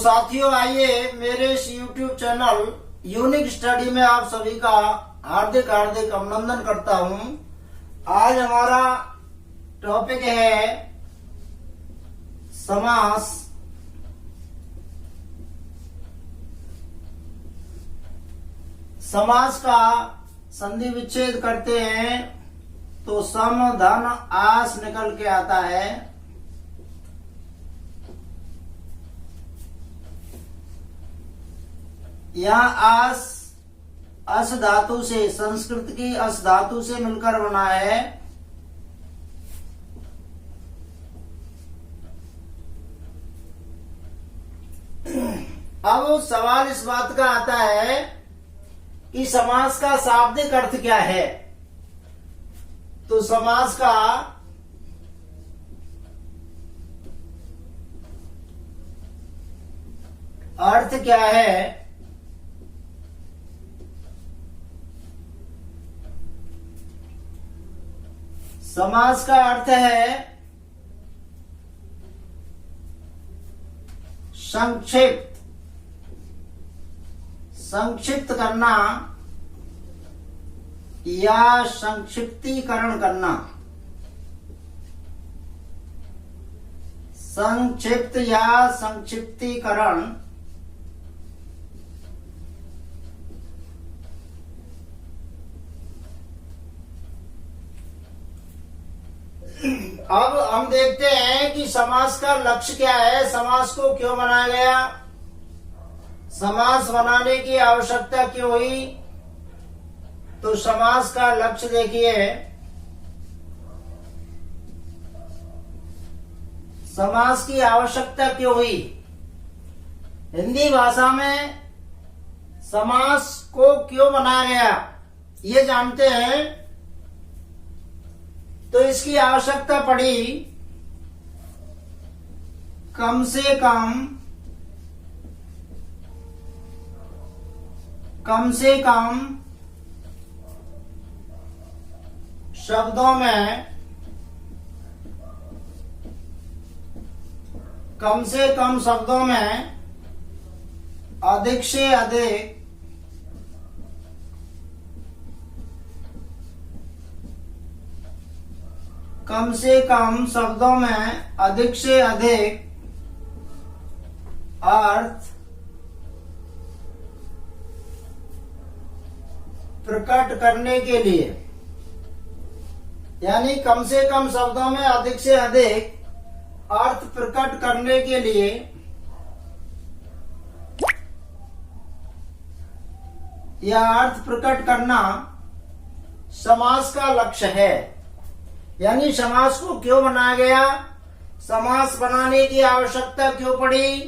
साथियों, आइए मेरे इस YouTube चैनल यूनिक स्टडी में आप सभी का हार्दिक हार्दिक अभिनंदन करता हूं। आज हमारा टॉपिक है समास। समास का संधि विच्छेद करते हैं तो सम धन आस निकल के आता है। यहाँ आस अस धातु से, संस्कृत की अस धातु से मिलकर बना है। अब सवाल इस बात का आता है कि समास का शाब्दिक अर्थ क्या है। तो समास का अर्थ क्या है? समास का अर्थ है संक्षिप्त करना या संक्षिप्तीकरण करना। संक्षिप्त या संक्षिप्तीकरण। अब हम देखते हैं कि समास का लक्ष्य क्या है, समास को क्यों बनाया गया, समास बनाने की आवश्यकता क्यों हुई। तो समास का लक्ष्य देखिए, समास की आवश्यकता क्यों हुई। हिंदी भाषा में समास को क्यों बनाया गया ये जानते हैं। तो इसकी आवश्यकता पड़ी कम से कम शब्दों में, कम से कम शब्दों में अधिक से अधिक कम से कम शब्दों में अधिक से अधिक अर्थ प्रकट करने के लिए, यानी कम से कम शब्दों में अधिक से अधिक अर्थ प्रकट करने के लिए यह अर्थ प्रकट करना समास का लक्ष्य है। यानी समास को क्यों बनाया गया, समास बनाने की आवश्यकता क्यों पड़ी।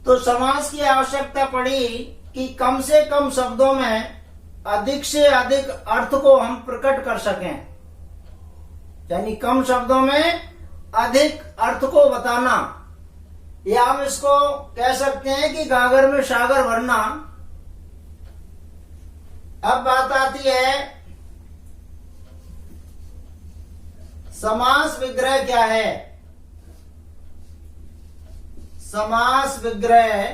तो समास की आवश्यकता पड़ी कि कम से कम शब्दों में अधिक से अधिक अर्थ को हम प्रकट कर सकें। यानी कम शब्दों में अधिक अर्थ को बताना, या हम इसको कह सकते हैं कि गागर में सागर भरना। अब बात आती है समास विग्रह क्या है। समास विग्रह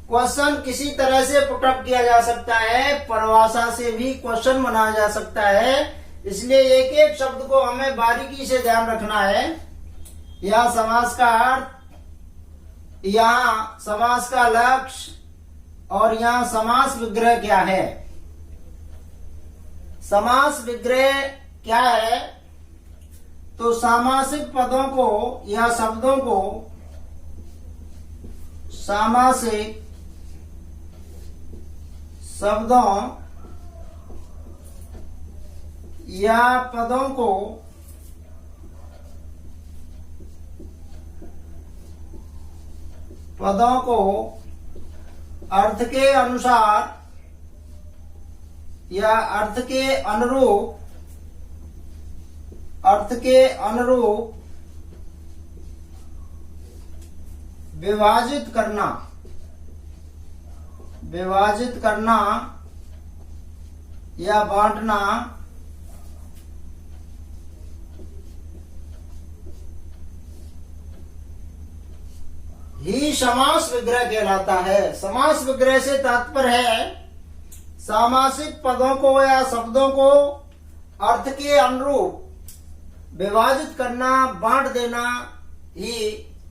क्वेश्चन किसी तरह से पुटअप किया जा सकता है, परिभाषा से भी क्वेश्चन बनाया जा सकता है। इसलिए एक एक शब्द को हमें बारीकी से ध्यान रखना है। यहाँ समास का अर्थ, यहाँ समास का लक्ष्य और यहाँ समास विग्रह क्या है। समास विग्रह क्या है? तो सामासिक पदों को या शब्दों को सामासिक शब्दों या पदों को अर्थ के अनुसार या अर्थ के अनुरूप विभाजित करना या बांटना ही समास विग्रह कहलाता है। समास विग्रह से तात्पर्य है सामासिक पदों को या शब्दों को अर्थ के अनुरूप विभाजित करना, बांट देना ही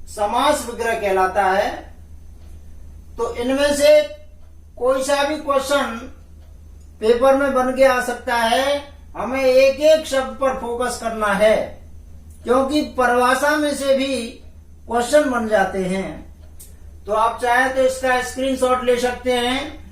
समास विग्रह कहलाता है। तो इनमें से कोई सा भी क्वेश्चन पेपर में बन के आ सकता है, हमें एक एक शब्द पर फोकस करना है, क्योंकि परिभाषा में से भी क्वेश्चन बन जाते हैं। तो आप चाहे तो इसका स्क्रीनशॉट ले सकते हैं